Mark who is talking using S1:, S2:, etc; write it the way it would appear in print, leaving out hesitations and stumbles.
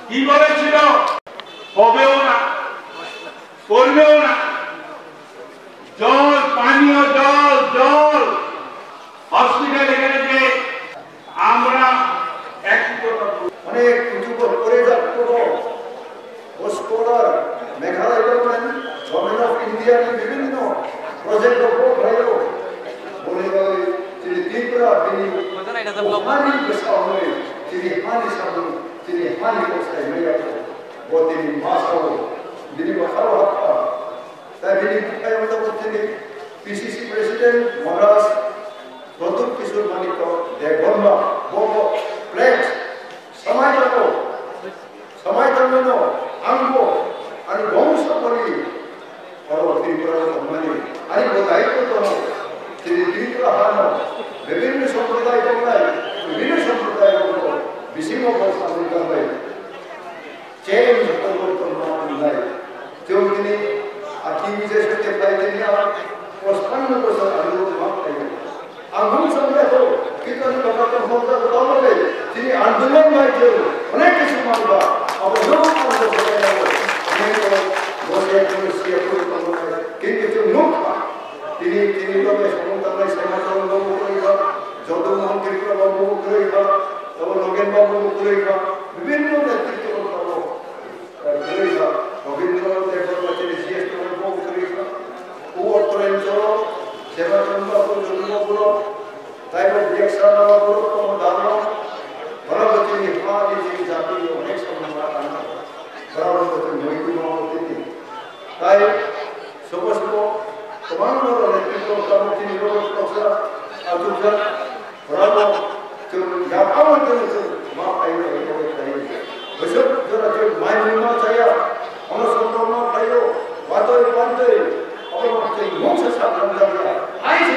S1: কি বলেছিল হবেও না করবেও না জল পানীয় জল জল হসপিটাল এখানে যে আমরা একই কথা
S2: অনেক কিছু করে যাচ্ছ scholar Meghalaya government government of ইন্ডিয়ার বিভিন্ন প্রজেক্ট বলে তিনি ত্রিপুরা তিনি হানি বেসামে তিনি হানি সামনে তিনি হানি কোসাই মেয়া তিনি মাসাও তিনি বাখাও হাক্কা তাই তিনি কায় মতো তিনি পিসিসি প্রেসিডেন্ট মহারাজ প্রদীপ কিশোর মানিক দেববর্মা বড় প্লেট সময় জন্য আঙ্গ আর বংশ করি ত্রিপুরা সম্মানে আর দায়িত্ব তো তিনি ত্রিপুরা হান বিভিন্ন সম্প্রদায় বিভিন্ন সম্প্রদায় বিশিম সামনে চেঞ্জ পরিবর্তন নাই কেউ তিনি আকি বিজয় সত্যি পাই তিনি 55 বছর আন্দোলন ভাগ পাই আগুন সঙ্গে তো কীর্তন ব্যাপারটা বলতে তিনি আন্দোলন মাইকে অনেক কিছু মানবা কিন্তু মুখ তিনি তবে সমতায় সমাচরণ বাবু করিবা যদুমোহন ত্রিপুরা বাবু করিবা তবে নগেন বাবু করিবা বিভিন্ন নেতৃত্ব করিবা রবীন্দ্রনাথ দেবের জ্যেষ্ঠ বাবু করিবা ও অর্থরেঞ্চল সেবাচন্দ্র বাবু যদুবাবুর তাইপর ডিরেকশন বাবু দাম বরাবর হারি যে জাতি অনেক সম্মান আনা বরাবর নৈতিক তিনি তাই সমস্ত তোমার নেতৃত্ব কমিটি নিরবতা আজুজা বরাবর জাপান মা পাইলে বসব যারা যে মাই নিমা চাইয়া অনুসন্ধান পাইও বাদই পান্তে অবলম্বন মুখ সাধারণ জায়গা আই যে